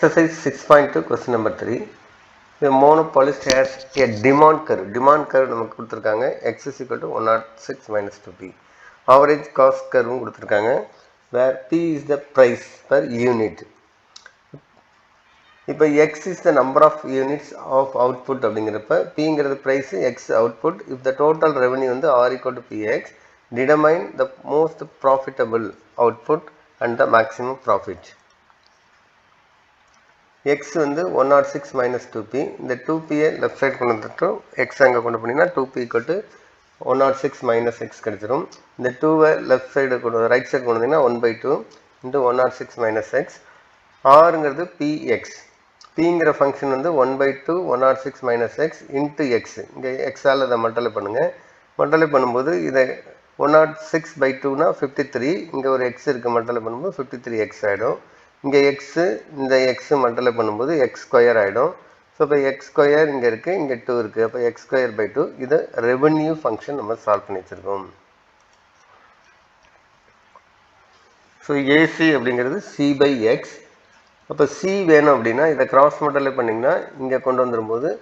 Exercise 6.2 question number 3. The monopolist has a demand curve. Demand curve நமக்கு கொடுத்திருக்காங்க. X is equal to 106 minus 2p. Average cost curve கொடுத்திருக்காங்க. Where P is the price per unit. இப்போ X is the number of units of output அப்படிங்கிறப்ப Pங்கிறது price, X output. If the total revenue வந்து R equal to Px, determine the most profitable output and the maximum profit. X வந்து 106 minus 2p. இந்த 2p left side கொண்டு வந்துட்டோம். X அங்கே கொண்டு போனீங்கன்னா 2p equal to 106 minus x கிடைச்சிரும். இந்த 2 left side கொண்டு right side கொண்டு வந்தீங்கன்னா 1 by 2 into 106 minus x. Rங்கிறது px. Pங்கிற ஃபங்க்ஷன் வந்து 1 by 2 106 minus x into x. இங்கே x ஆல் இதை மல்டிப்ளை பண்ணுங்க. மல்டிப்ளை பண்ணும்போது இதை 106 by 2னா 53. இங்கே ஒரு x இருக்குது, மல்டிப்ளை பண்ணும்போது 53x ஆகிடும். இங்கே எக்ஸு இந்த எக்ஸு மல்டிப்ளை பண்ணும்போது எக்ஸ் ஸ்கொயர் ஆகிடும். ஸோ இப்போ எக்ஸ் ஸ்கொயர் இங்கே இருக்குது, இங்கே 2 இருக்குது. அப்போ எக்ஸ் ஸ்கொயர் பை 2 இது ரெவன்யூ ஃபங்க்ஷன் நம்ம சால்வ் பண்ணி வச்சுருக்கோம். ஸோ ஏசி அப்படிங்கிறது சி பை எக்ஸ். அப்போ சி வேணும் அப்படின்னா இதை கிராஸ் மல்டிப்ளை பண்ணிங்கன்னா இங்கே கொண்டு வந்துடும்போது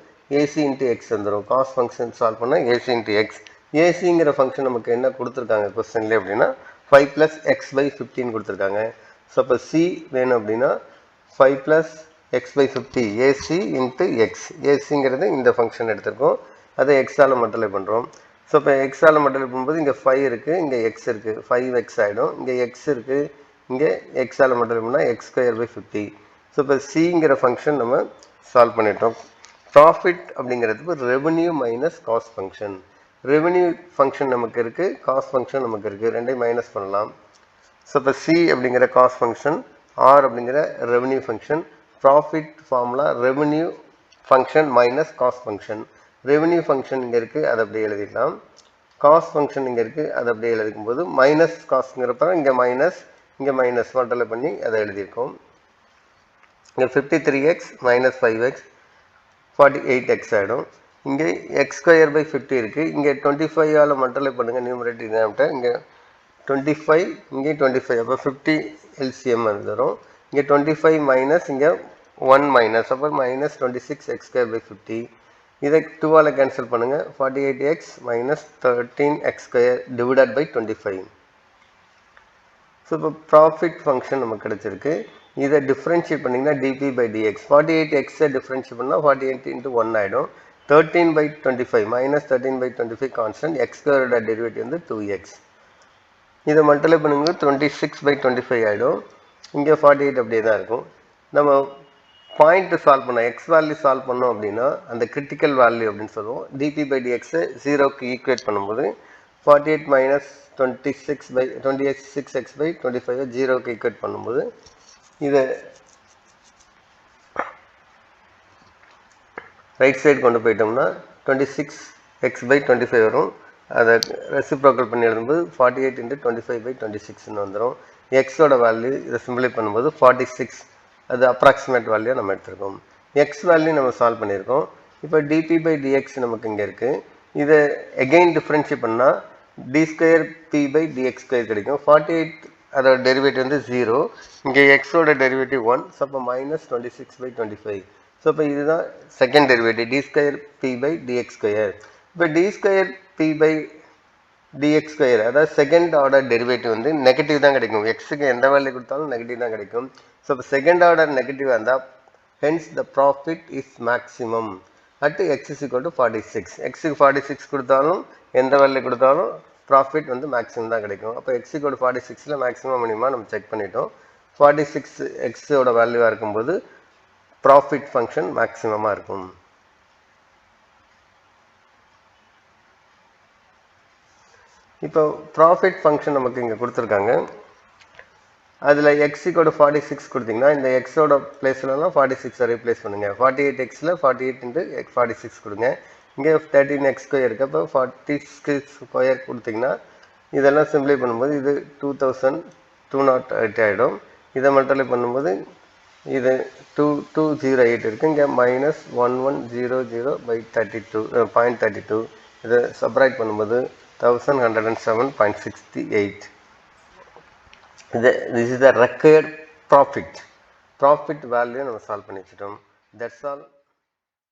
ஏசி இன்ட்டு எக்ஸ் வந்துடும். காஸ் ஃபங்க்ஷன் சால்வ் பண்ணால் ஏசி இன்ட்டு எக்ஸ். ஏசிங்கிற ஃபங்க்ஷன் நமக்கு என்ன கொடுத்துருக்காங்க கொஸ்டின்லேயே அப்படின்னா 5 + x by 15 கொடுத்துருக்காங்க. ஸோ அப்போ சி வேணும் அப்படின்னா 5 + x by 50 AC into x. ஏசிங்கிறது இந்த ஃபங்க்ஷன் எடுத்திருக்கோம், அதை எக்ஸால் மல்டிப்ளை பண்ணுறோம். ஸோ இப்போ எக்ஸால் மல்டிப்ளை பண்ணும்போது இங்கே 5 இருக்குது, இங்கே எக்ஸ் இருக்குது, 5x ஆகிடும். இங்கே எக்ஸ் இருக்குது, இங்கே எக்ஸால் மல்டிப்ளை பண்ணால் எக்ஸ் ஸ்கொயர் பை 50. ஸோ இப்போ சிங்கிற ஃபங்க்ஷன் நம்ம சால்வ் பண்ணிட்டோம். ப்ராஃபிட் அப்படிங்கிறதுக்கு revenue minus cost function. Revenue function நமக்கு இருக்குது, காஸ்ட் ஃபங்க்ஷன் நமக்கு இருக்குது, ரெண்டையும் மைனஸ் பண்ணலாம். ஸோ இப்போ சி அப்படிங்கிற காஸ்ட் ஃபங்க்ஷன், ஆர் அப்படிங்கிற revenue function. Profit formula revenue function minus cost function. Revenue function இங்கே இருக்குது, அதை அப்படியே எழுதிக்கலாம். காஸ்ட் ஃபங்க்ஷன் இங்கே இருக்குது, அதை அப்படியே எழுதிக்கும்போது மைனஸ் காஸ்ட்ங்கிறப்ப இங்கே மைனஸ் மல்டிப்ளை பண்ணி அதை எழுதியிருக்கோம். இங்கே 53x மைனஸ் 5x 48x ஆகிடும். இங்கே எக்ஸ் ஸ்கொயர் பை 50 இருக்குது, இங்கே 25ஆல் மல்டிப்ளை பண்ணுங்கள் நியூமரேட்டர் இதாகிட்ட. இங்கே 25, இங்கே 25, அப்போ 50 LCM வந்துடும். இங்கே 25 மைனஸ், இங்கே 1 மைனஸ், அப்போ மைனஸ் 26x ஸ்கொயர் பை 50. இதை 2ஆல் கேன்சல் பண்ணுங்கள். 48x minus 13x square divided by 25. So இப்போ ப்ராஃபிட் ஃபங்க்ஷன் நமக்கு கிடச்சிருக்கு. இதை டிஃப்ரென்ஷியேட் பண்ணிங்கன்னா dp by dx. 48xஐ டிஃப்ரென்ஷியேட் பண்ணால் 48 into 1 ஆகிடும். 13 by 25 minus 13 by 25 constant. X ஸ்கொயரோட டெரிவேட்டிவ் வந்து 2x. இதை மல்டிப்ளை பண்ணும்போது 26 by 25 ஆகிடும். இங்கே 48 அப்படியே தான் இருக்கும். நம்ம பாயிண்ட் சால்வ் பண்ணோம், எக்ஸ் வேல்யூ சால்வ் பண்ணோம் அப்படின்னா அந்த கிரிட்டிக்கல் வேல்யூ அப்படின்னு சொல்லுவோம். டிபி பை டிஎக்ஸை 0க்கு ஈக்குவேட் பண்ணும்போது 48 மைனஸ் 26x by 25 0க்கு ஈக்குவேட் பண்ணும்போது இதை ரைட் சைடு கொண்டு போயிட்டோம்னா 26x by 25 வரும். அதை ரெசிப்ரோக்கல் பண்ணி எழுதும்போது 48 into 25 by 26ன்னு வந்துடும். எக்ஸோட வேல்யூ இதை சிம்பிளை பண்ணும்போது 46, அது அப்ராக்சிமேட் வேல்யூ நம்ம எடுத்திருக்கோம். எக்ஸ் வேல்யூ நம்ம சால்வ் பண்ணியிருக்கோம். இப்போ டிபி பை டிஎக்ஸ் நமக்கு இங்கே இருக்குது. இதை எகெயின் டிஃப்ரென்ஷியேட் பண்ணால் d square p by dx square கிடைக்கும். 48 அதோட டெரிவேட்டிவ் வந்து 0, இங்கே எக்ஸோட டெரிவேட்டிவ் 1, ஸோ அப்போ மைனஸ் 26 by 25. ஸோ இப்போ இதுதான் second derivative d square p by dx square. இப்போ d square p by dx square, அதாவது செகண்ட் ஆர்டர் டெரிவேட்டிவ் வந்து நெகட்டிவ் தான் கிடைக்கும். எக்ஸுக்கு எந்த வேல்யூ கொடுத்தாலும் நெகட்டிவ் தான் கிடைக்கும். ஸோ இப்போ செகண்ட் ஆர்டர் நெகட்டிவ் இருந்தால் hence the profit is maximum at X is equal to 46. எக்ஸுக்கு 46 கொடுத்தாலும் எந்த வேல்யூ கொடுத்தாலும் ப்ராஃபிட் வந்து மேக்ஸிமம் தான் கிடைக்கும். அப்போ எக்ஸ் ஈக்குவல் டு 46ல் மேக்ஸிமம் மினிமம் நம்ம செக் பண்ணிட்டோம். 46 எக்ஸோட வேல்யூவாக இருக்கும்போது ப்ராஃபிட் ஃபங்க்ஷன் மேக்ஸிமமாக இருக்கும். இப்போ ப்ராஃபிட் ஃபங்க்ஷன் நமக்கு இங்கே கொடுத்துருக்காங்க. அதில் எக்ஸ் ஈக்குவல் டு 46 கொடுத்தீங்கன்னா இந்த எக்ஸோட பிளேஸ்லலாம் 46 ரீப்ளேஸ் பண்ணுங்கள். 48xல் 48 into 46 கொடுங்க. இங்கே 13x ஸ்கொயர் இருக்குது, அப்போ 46 ஸ்கொயர் கொடுத்தீங்கன்னா இதெல்லாம் சிம்பிளை பண்ணும்போது இது 2208 ஆகிடும். இதை மல்டிப்ளை பண்ணும்போது இது 2208 இருக்குது. இங்கே -1100/32 0.32. இதை சப்ராக்ட் பண்ணும்போது 1107.68. this is the required profit value நம்ம சால்வ் பண்ணி வச்சுட்டோம். That's all.